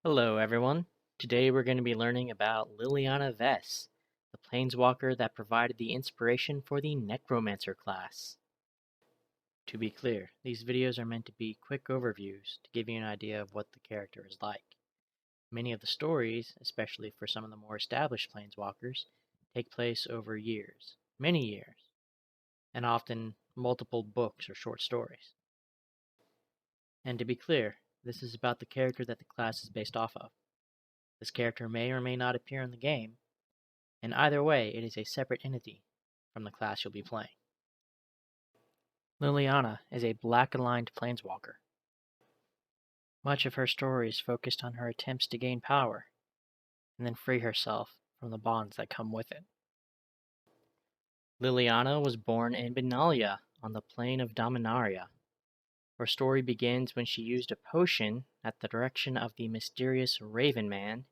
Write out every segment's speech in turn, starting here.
Hello, everyone. Today we're going to be learning about Liliana Vess, the planeswalker that provided the inspiration for the Necromancer class. To be clear, these videos are meant to be quick overviews to give you an idea of what the character is like. Many of the stories, especially for some of the more established planeswalkers, take place over years, many years, and often multiple books or short stories. And to be clear, this is about the character that the class is based off of. This character may or may not appear in the game, and either way, it is a separate entity from the class you'll be playing. Liliana is a black-aligned planeswalker. Much of her story is focused on her attempts to gain power, and then free herself from the bonds that come with it. Liliana was born in Benalia, on the plane of Dominaria. Her story begins when she used a potion at the direction of the mysterious Raven Man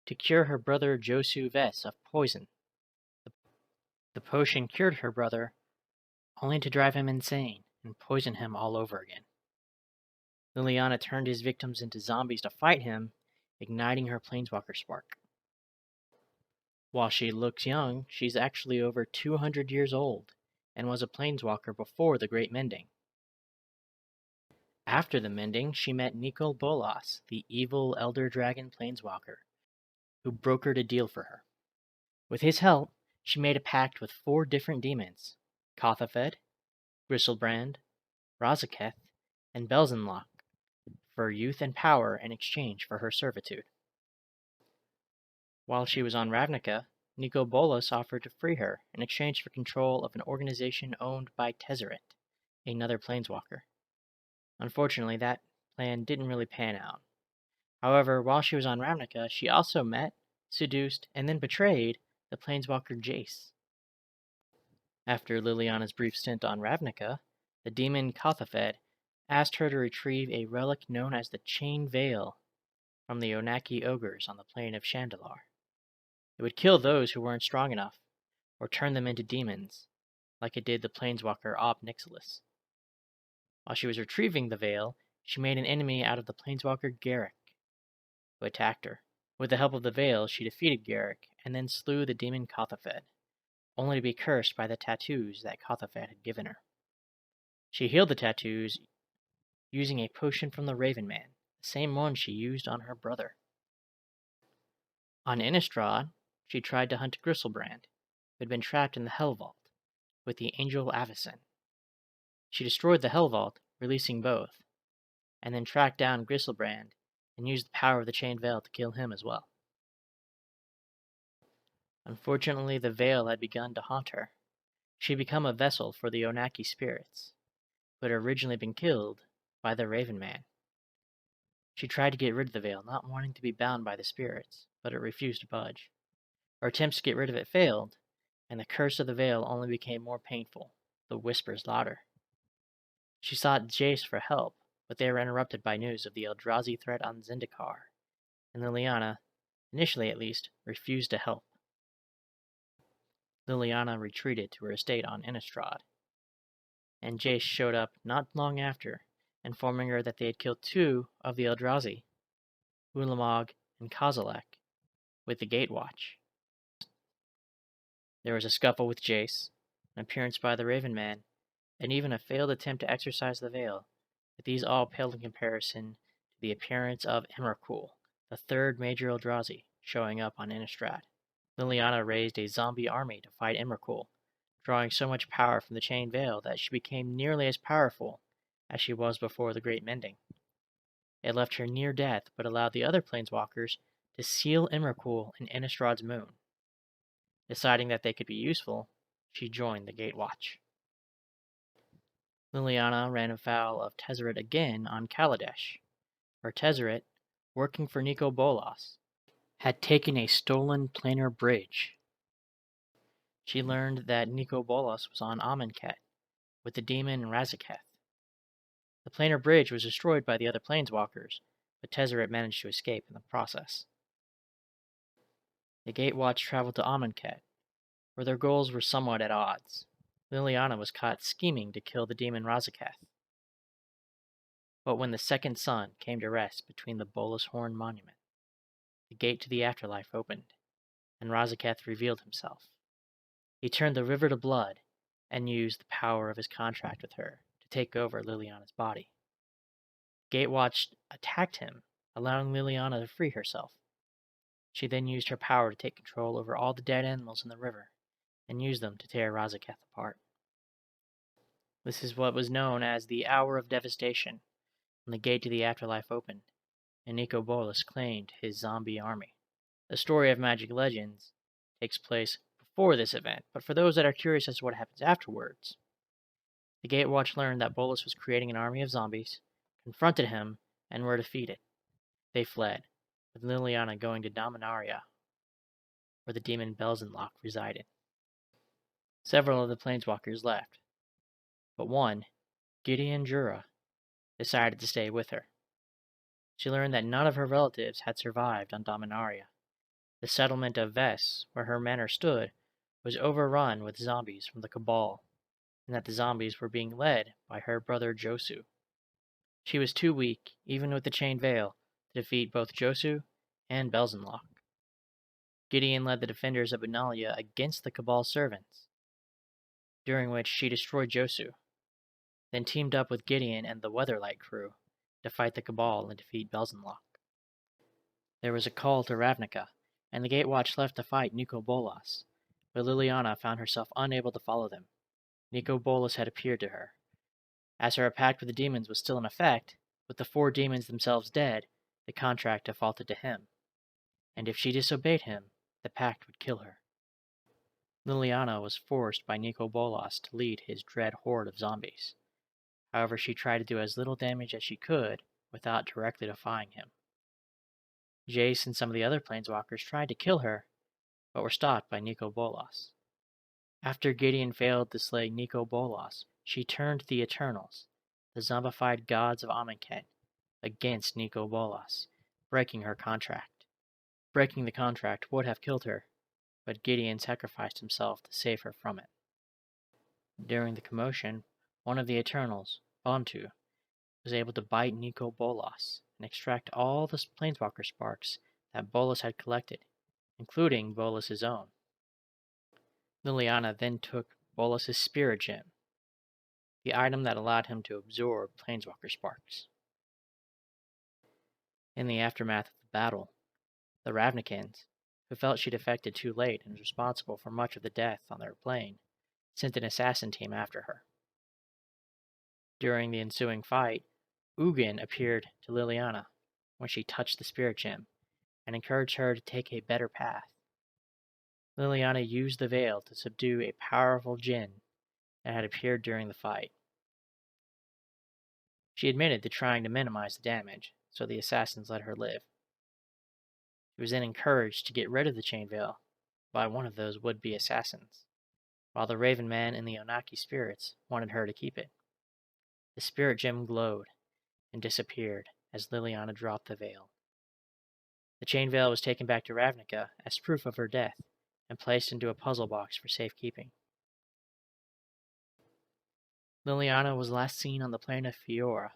to cure her brother Josu Vess of poison. The potion cured her brother, only to drive him insane and poison him all over again. Liliana turned his victims into zombies to fight him, igniting her planeswalker spark. While she looks young, she's actually over 200 years old and was a planeswalker before the Great Mending. After the Mending, she met Nicol Bolas, the evil Elder Dragon planeswalker, who brokered a deal for her. With his help, she made a pact with 4 different demons: Kothafed, Gristlebrand, Razaketh, and Belzenlock, for youth and power in exchange for her servitude. While she was on Ravnica, Nicol Bolas offered to free her in exchange for control of an organization owned by Tezzeret, another planeswalker. Unfortunately, that plan didn't really pan out. However, while she was on Ravnica, she also met, seduced, and then betrayed the planeswalker Jace. After Liliana's brief stint on Ravnica, the demon Kothafed asked her to retrieve a relic known as the Chain Veil from the Onaki ogres on the plane of Chandalar. It would kill those who weren't strong enough, or turn them into demons, like it did the planeswalker Ob Nixilis. While she was retrieving the veil, she made an enemy out of the planeswalker Garruk, who attacked her. With the help of the veil, she defeated Garruk, and then slew the demon Kothafed, only to be cursed by the tattoos that Kothafed had given her. She healed the tattoos using a potion from the Raven Man, the same one she used on her brother. On Innistrad, she tried to hunt Gristlebrand, who had been trapped in the Hell Vault, with the Angel Avacyn. She destroyed the Hell Vault, releasing both, and then tracked down Gristlebrand and used the power of the Chain Veil to kill him as well. Unfortunately, the Veil had begun to haunt her. She had become a vessel for the Onaki spirits, who had originally been killed by the Raven Man. She tried to get rid of the Veil, not wanting to be bound by the spirits, but it refused to budge. Her attempts to get rid of it failed, and the curse of the Veil only became more painful, the whispers louder. She sought Jace for help, but they were interrupted by news of the Eldrazi threat on Zendikar, and Liliana, initially at least, refused to help. Liliana retreated to her estate on Innistrad, and Jace showed up not long after, informing her that they had killed 2 of the Eldrazi, Ulamog and Kozilek, with the Gatewatch. There was a scuffle with Jace, an appearance by the Raven Man, and even a failed attempt to exorcise the Veil, but these all paled in comparison to the appearance of Emrakul, the 3rd major Eldrazi, showing up on Innistrad. Liliana raised a zombie army to fight Emrakul, drawing so much power from the Chain Veil that she became nearly as powerful as she was before the Great Mending. It left her near death, but allowed the other planeswalkers to seal Emrakul in Innistrad's moon. Deciding that they could be useful, she joined the Gatewatch. Liliana ran afoul of Tezzeret again on Kaladesh, where Tezzeret, working for Nicol Bolas, had taken a stolen planar bridge. She learned that Nicol Bolas was on Amonkhet with the demon Razaketh. The planar bridge was destroyed by the other planeswalkers, but Tezzeret managed to escape in the process. The Gatewatch traveled to Amonkhet, where their goals were somewhat at odds. Liliana was caught scheming to kill the demon Razaketh. But when the second sun came to rest between the Bolas Horn Monument, the gate to the afterlife opened, and Razaketh revealed himself. He turned the river to blood and used the power of his contract with her to take over Liliana's body. Gatewatch attacked him, allowing Liliana to free herself. She then used her power to take control over all the dead animals in the river and use them to tear Razaketh apart. This is what was known as the Hour of Devastation, when the gate to the afterlife opened, and Nicol Bolas claimed his zombie army. The story of Magic Legends takes place before this event, but for those that are curious as to what happens afterwards, the Gatewatch learned that Bolas was creating an army of zombies, confronted him, and were defeated. They fled, with Liliana going to Dominaria, where the demon Belzenlock resided. Several of the Planeswalkers left, but one, Gideon Jura, decided to stay with her. She learned that none of her relatives had survived on Dominaria. The settlement of Vess, where her manor stood, was overrun with zombies from the Cabal, and that the zombies were being led by her brother Josu. She was too weak, even with the Chain Veil, to defeat both Josu and Belzenlock. Gideon led the defenders of Benalia against the Cabal servants, during which she destroyed Josu, then teamed up with Gideon and the Weatherlight crew to fight the Cabal and defeat Belzenlock. There was a call to Ravnica, and the Gatewatch left to fight Nicol Bolas, but Liliana found herself unable to follow them. Nicol Bolas had appeared to her. As her pact with the demons was still in effect, with the 4 demons themselves dead, the contract defaulted to him, and if she disobeyed him, the pact would kill her. Liliana was forced by Nicol Bolas to lead his dread horde of zombies. However, she tried to do as little damage as she could without directly defying him. Jace and some of the other Planeswalkers tried to kill her, but were stopped by Nicol Bolas. After Gideon failed to slay Nicol Bolas, she turned the Eternals, the zombified gods of Amonkhet, against Nicol Bolas, breaking her contract. Breaking the contract would have killed her, but Gideon sacrificed himself to save her from it. During the commotion, one of the Eternals, Bantu, was able to bite Nicol Bolas and extract all the Planeswalker sparks that Bolas had collected, including Bolas's own. Liliana then took Bolas's Spirit Gem, the item that allowed him to absorb Planeswalker sparks. In the aftermath of the battle, the Ravnicans, who felt she defected too late and was responsible for much of the death on their plane, sent an assassin team after her. During the ensuing fight, Ugin appeared to Liliana when she touched the Spirit Gem and encouraged her to take a better path. Liliana used the veil to subdue a powerful djinn that had appeared during the fight. She admitted to trying to minimize the damage, so the assassins let her live. She was then encouraged to get rid of the chain veil by one of those would-be assassins, while the Raven Man and the Onaki spirits wanted her to keep it. The Spirit Gem glowed and disappeared as Liliana dropped the veil. The chain veil was taken back to Ravnica as proof of her death and placed into a puzzle box for safekeeping. Liliana was last seen on the planet of Fiora,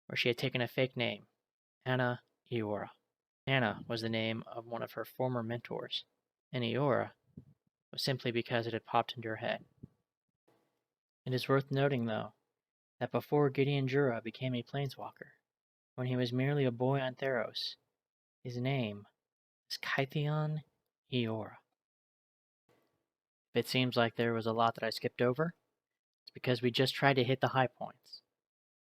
where she had taken a fake name, Anna Eora. Anna was the name of one of her former mentors, and Eora was simply because it had popped into her head. It is worth noting, though, that before Gideon Jura became a Planeswalker, when he was merely a boy on Theros, his name was Kytheon Eora. If it seems like there was a lot that I skipped over, it's because we just tried to hit the high points.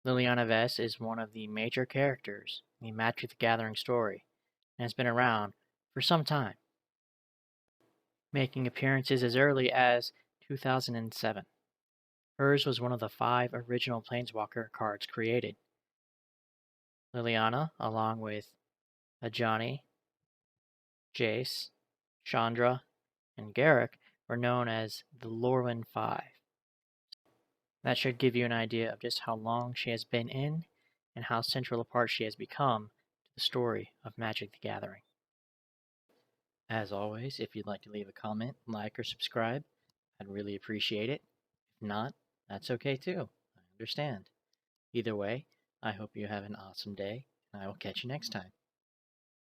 Liliana Vess is one of the major characters in the Magic the Gathering story, and has been around for some time, making appearances as early as 2007. Hers was one of the 5 original Planeswalker cards created. Liliana, along with Ajani, Jace, Chandra, and Garruk, were known as the Lorwyn 5. That should give you an idea of just how long she has been in and how central a part she has become to the story of Magic the Gathering. As always, if you'd like to leave a comment, like, or subscribe, I'd really appreciate it. If not, that's okay too. I understand. Either way, I hope you have an awesome day, and I will catch you next time.